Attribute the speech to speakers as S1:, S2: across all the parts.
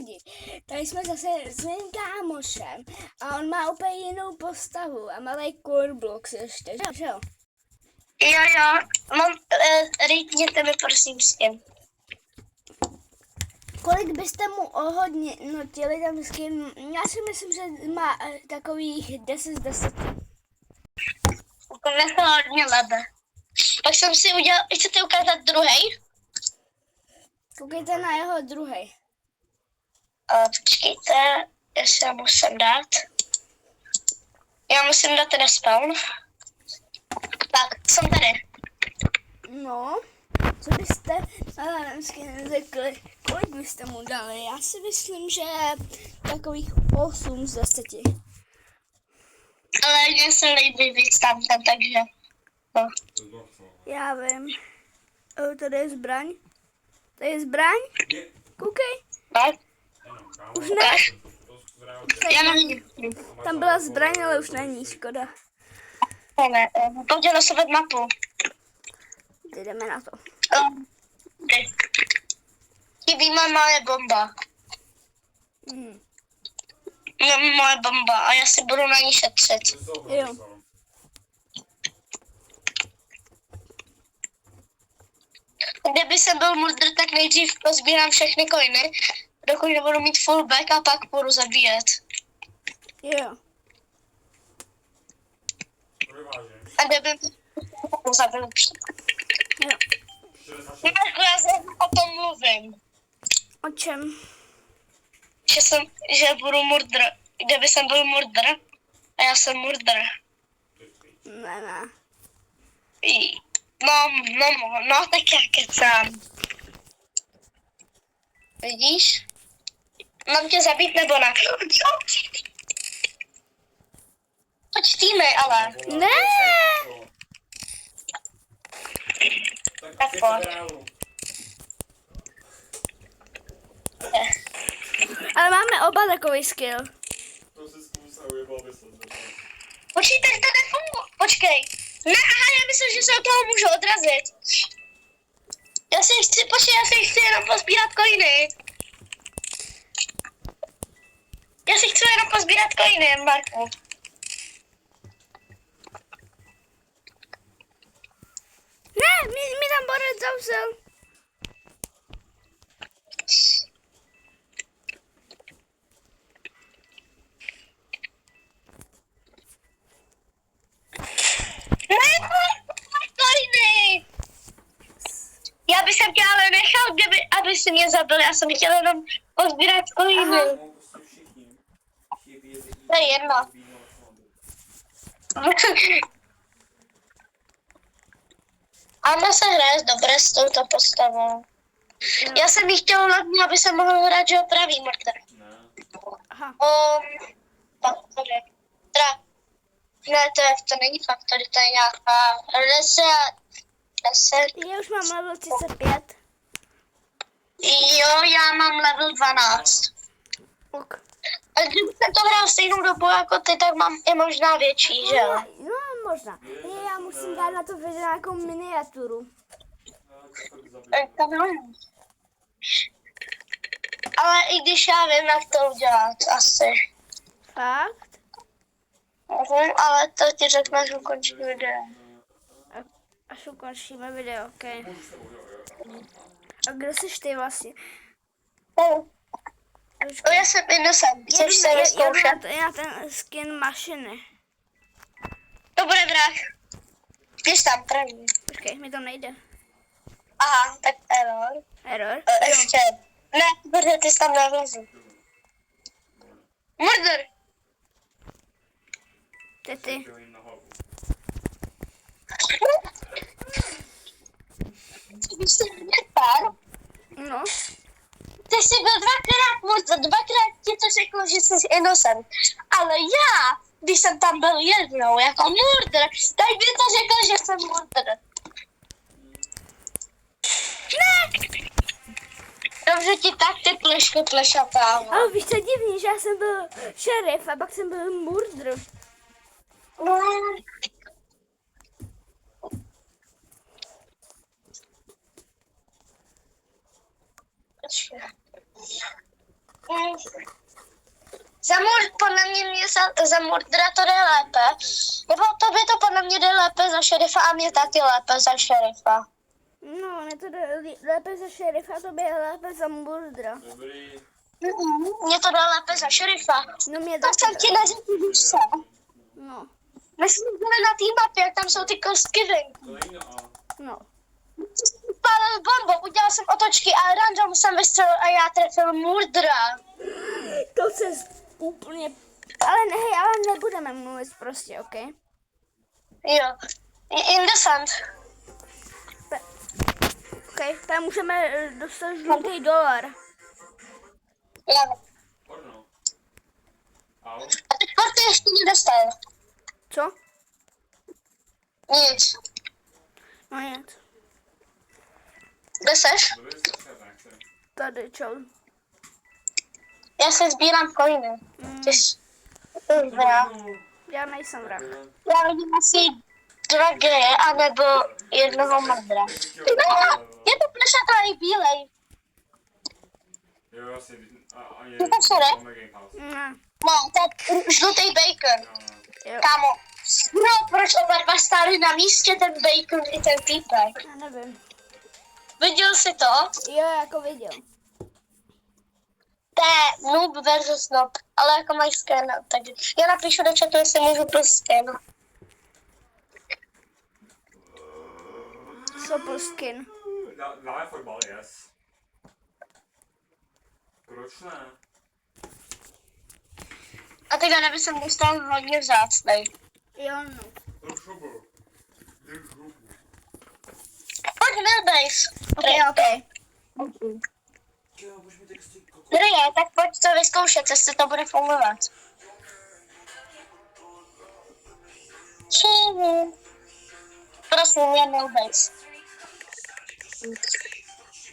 S1: lidi. Tady jsme zase s mým kámošem a on má úplně jinou postavu a malý Corblux ještě, že jo?
S2: Jo, mám, rýpněte mi prosím s tím.
S1: Kolik byste mu ohodnotili tam s kým? Já si myslím, že má takových 10 z 10.
S2: Úplně hodně lebe. Pak jsem si udělal, chcete ukázat druhý?
S1: Koukejte na jeho druhý.
S2: Počkejte, jestli já musím dát. Já musím dát ten spawn. Tak, jsem tady.
S1: No, co byste řekli, kolik byste mu dali? Já si myslím, že takových 8 z 10.
S2: Ale mně se líbí víc tam, takže. No.
S1: Já vím. Tady je zbraň. Tady je zbraň? Koukej.
S2: Tak.
S1: Už ne.
S2: Já nevím.
S1: Tam byla zbraň, ale už není, škoda.
S2: Ne, pojď losovat mapu.
S1: Jdeme na to.
S2: Chybí moje bomba. Moje bomba a já si budu na ní šetřit.
S1: Jo.
S2: Kdyby jsem byl mudr, tak nejdřív pozbírám všechny coiny, dokud nebudu mít full back a pak budu zabíjet.
S1: Jo.
S2: A kdyby zabil.
S1: Jo.
S2: Já o tom mluvím.
S1: O čem?
S2: Že budu murdr. Kdyby jsem byl murdr a já jsem murdr.
S1: Ne.
S2: No, tak já kecám. Vidíš? Mám tě zabít nebo ne? Počtíme, ale.
S1: Ne!
S2: Tak pojď.
S1: Ale máme oba takový skill.
S2: Počítač to nefunguje. Počkej. Ne, aha, já myslím, že se od toho můžu odrazit. Já si chci jenom pozbírat coiny. Já si chci jenom pozbírat coiny, Marku.
S1: Ne, mi tam borec zavřel.
S2: Já bych se tě ale nechal, aby si mě zabil, já jsem chtěla jenom pozbírat coiny. To je jedno. Anna se hraje dobré s touto postavou. Já jsem jí chtěla hlavně, aby se mohl hrát, že opraví mrtv.
S1: Aha.
S2: Faktory. Ne, to není faktory, to je nějaká reset.
S1: Já už mám level 35.
S2: Jo, já mám level 12.
S1: Ok.
S2: A když jsem to hrál stejnou dobu jako ty, tak mám i možná větší, že jo?
S1: No, možná. Já musím dát na to video nějakou miniaturu.
S2: Ale i když já vím, jak to udělat, asi.
S1: Fakt?
S2: Ale to ti řeknu, až ukončím video.
S1: Až ukončíme video, ok. A kdo jsi ty vlastně?
S2: Já jsem Innocent, chceš se vyzkoušet?
S1: Já ten skin mašiny.
S2: To bude vrah. Běž tam první.
S1: Počkej, mi to nejde.
S2: Aha, tak error.
S1: Error?
S2: Ještě. Ne, protože ty jsi tam nevlezl. Murder!
S1: Ty. No.
S2: Ty jsi byl dvakrát murder, dvakrát ti to řekl, že jsi innocent. Ale já, když jsem tam byl jednou jako murder, tak by to řekl, že jsem murder. Ne! Dobře ti tak ty pleško plešatává.
S1: Ale víš, co je divný, že já jsem byl šerif a pak jsem byl murder.
S2: No. Podle mě za murdra to jde lépe. Nebo tobě to podle mě jde lépe za šerifa a mě taky lépe za šerifa.
S1: No, mě to jde lépe za šerifa, to by lépe za murdra.
S3: Dobrý.
S2: Mně to jde lépe za šerifa.
S1: No mě
S2: To
S1: taky
S2: jsem ti neřekl, víš co?
S1: No,
S2: My jsme byli na té mapě, jak tam jsou ty kostky venku.
S3: To není no.
S1: no.
S2: Spálil bombu, udělal jsem otočky a random jsem vystřelil a já trefil murdra.
S1: To se úplně... Ale ne, hej, ale nebudeme mluvit prostě, OK?
S2: Jo. Indecent.
S1: OK, tam můžeme dostat žlutý dolar.
S2: Jo.
S3: Porno. Au.
S2: A ty karty ještě nedostal.
S1: Co?
S2: Nic.
S1: No nic.
S2: Kde seš?
S3: Dobrý, se nechce.
S1: Tady, čau.
S2: Já se sbírám coiny. Těž... Dobrá.
S1: Já nejsem vrak.
S2: Já vidím asi 2 G, anebo jednoho mrdra. Je to plešatý bílej.
S3: Jo, asi. A je.
S2: To sorry.
S3: Máme Game House.
S1: Ne.
S2: No, to je žlutý bacon.
S1: Jo,
S2: Kámo. No, proč oba dva stáli na místě, ten bacon i ten týpek?
S1: já nevím.
S2: Viděl jsi to?
S1: Jo, jako viděl.
S2: To je noob versus noob, ale jako mají skin, tak já napíšu do chatu, jestli můžu plus skin.
S1: Co plus skin?
S3: Dáme fotbal, yes. Proč ne?
S2: A teď já jsem dostal hodně vzácnej.
S1: Jo, no.
S3: Držubu.
S2: Pojď Millbase.
S1: OK.
S3: Jo, můžeš mi texty koku.
S2: Dobrý, tak pojď to vyzkoušet, jestli to bude fungovat. Prosím, je Millbase.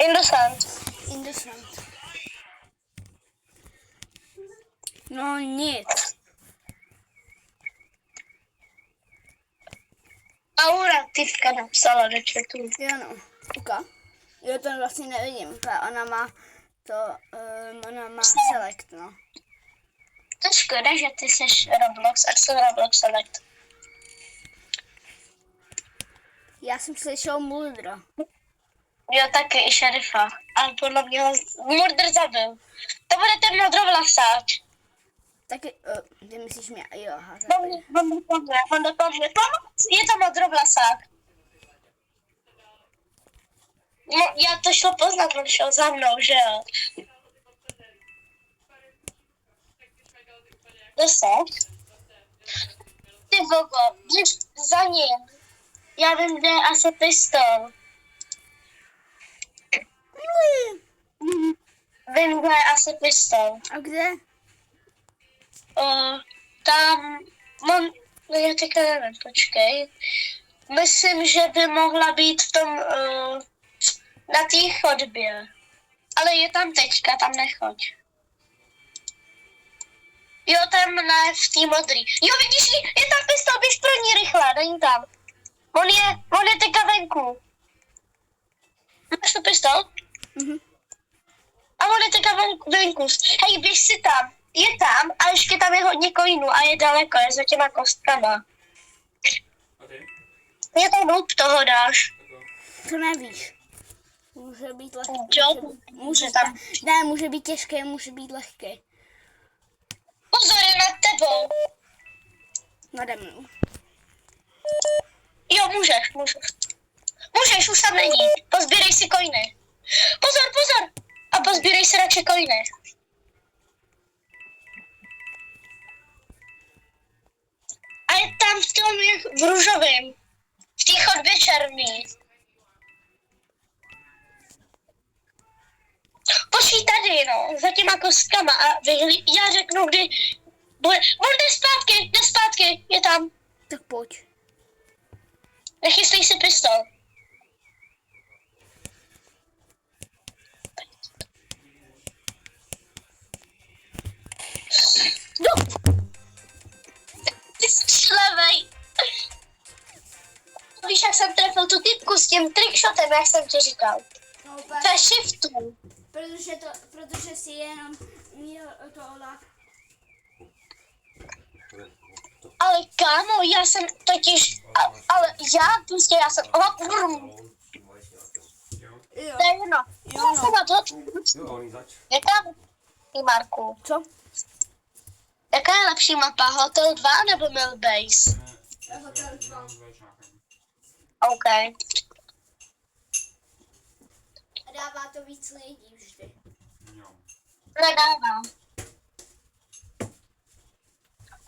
S2: Indecent.
S1: Indecent. No nic.
S2: Aura typka napsala do chatu.
S1: Jo, no. Uka. Jo, to vlastně nevidím. Ona má to, ona má select, no.
S2: To je škoda, že ty jsi Roblox a jsem Roblox Select.
S1: Já jsem slyšel Muldra.
S2: Jo, taky i šerifa. Ale podle mě ho murdr zabil. To bude ten modrovlasáč.
S1: Taky, ty myslíš mě, jo, aha.
S2: On do toho je to modrovlasák. No, já to šlo poznat, on šel za mnou, že jo. Deset. Ty vogo, běž za ním. Já vím, kde je asi pistol. Vím, kde je asi pistol.
S1: A kde?
S2: Tam, no já teďka nevím, počkej. Myslím, že by mohla být v tom, na té chodbě. Ale je tam teďka, tam nechoď. Jo, tam ne, v té modrý. Jo, vidíš, je tam pistol, běž pro ní rychle, není tam. On je teďka venku. Máš tu pistol?
S1: Mhm.
S2: A on je teďka venku. Hej, běž si tam. Je tam a ještě tam je hodně coinů a je daleko, je za těma kostkama.
S3: A ty?
S2: Je to noob, toho dáš.
S1: To nevíš. Může být lehký.
S2: Jo,
S1: Může
S2: tam.
S1: Ne, může být těžké, může být lehké.
S2: Pozor, je nad tebou.
S1: Nade mnou.
S2: Jo, můžeš. Můžeš, už tam není. Pozbírej si coiny. Pozor. A pozbírej si radši coiny. A je tam v tom v růžovém. V té chodbě černý. Počkej tady, no, za těma kostkama a já řeknu, kdy bude. On jde zpátky, je tam.
S1: Tak pojď.
S2: Nechystej si pistol.
S1: No!
S2: Ty jsi levej. Víš, jak jsem trefil tu typku s tím trickshotem, jak jsem ti říkal.
S1: No,
S2: To je shiftu.
S1: protože si jenom měl to lak.
S2: Ale kámo, já jsem totiž, ale já jsem,
S3: Jo.
S1: Jo.
S2: to je jedno. Já jsem na to,
S3: Jo, oni zač.
S2: jaká, ty Marku,
S1: Co?
S2: jaká je lepší mapa, Hotel 2 nebo Mill Base?
S1: Hotel 2.
S2: OK.
S1: A dává to víc lidí vždy.
S3: Jo.
S2: Nedávám.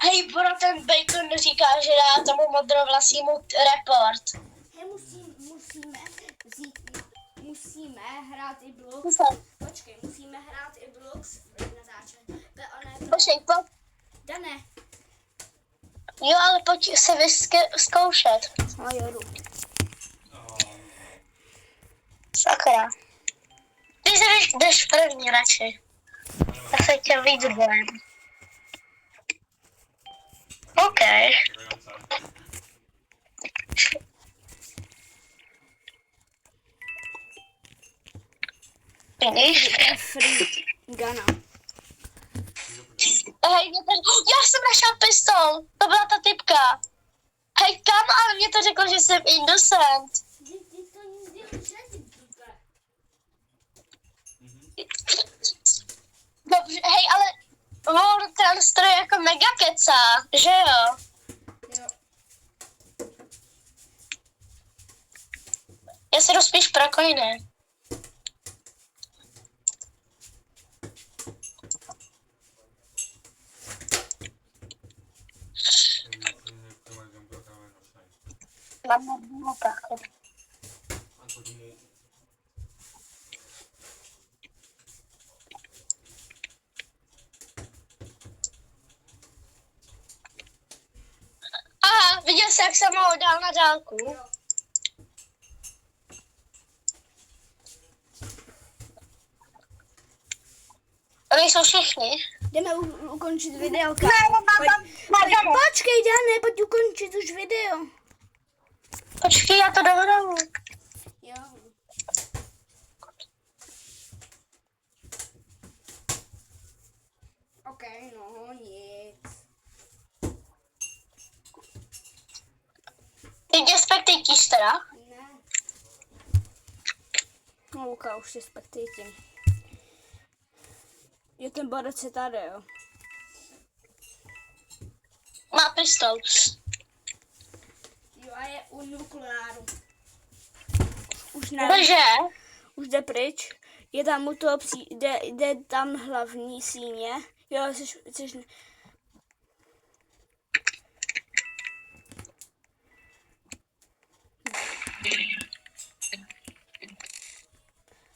S2: Hej, bro, ten Bacon říká, že dá tomu modrovlasímu report.
S1: Hej, musíme hrát i Blocks. Počkej, musíme hrát i Blocks natáčet.
S2: Počkej,
S1: Dané.
S2: jo, ale pojď se vyzkoušet.
S1: No jo, jdu.
S2: Sakra. Ty se jdeš první radši. Já se tě víc bojím. OK. Vidíš?
S1: Free Gana.
S2: Hej, já jsem našel pistol. To byla ta typka. Hej, kam, ale mě to řekl, že jsem innocent.
S1: Ty to nikdy už netypíte.
S2: Dobře, hej, ale on ten stroj jako mega kecá, že jo?
S1: Jo.
S2: Já si jdu spíš pro coiny. Mám na prachy. Aha, viděl jsi, jak jsem ho dal na dálku?
S1: Jo.
S2: Oni jsou všichni.
S1: Jdeme ukončit video.
S2: Ne,
S1: Počkej, Dané, pojď ukončit už video.
S2: počkej, já to dovedu.
S1: Jo. OK, no nic.
S2: Ty mě spektíš teda?
S1: Ne. No, Luka, už si spektejtím. Je ten borec je tady, jo.
S2: Má pistol.
S1: Jo, a je u nukleáru. Už ne.
S2: Bože.
S1: Už jde pryč. Je tam u toho jde tam hlavní síně. Jo, jsi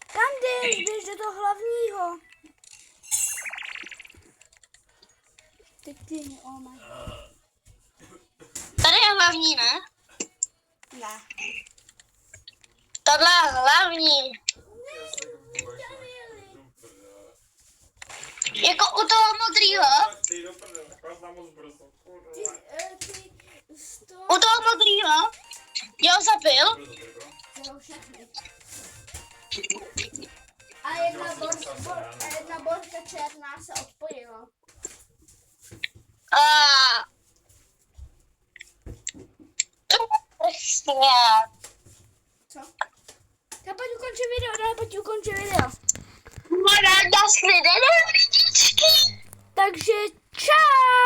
S1: kam jdeš? Běž do toho hlavního. Teď ty, oh my.
S2: Tady je hlavní, ne?
S1: Ne.
S2: Tohle je hlavní. Jako u toho modrýho.
S3: Ty do prdele, vás nám moc brzo.
S2: U toho modrýho. Jo, zabil.
S1: Jsou všechny. A jedna borka černá se odpojila.
S2: Přesně.
S1: Co? Já pojď ukončit video, ne, pojď ukončit video.
S2: Moja, já si lidičky.
S1: Takže čau!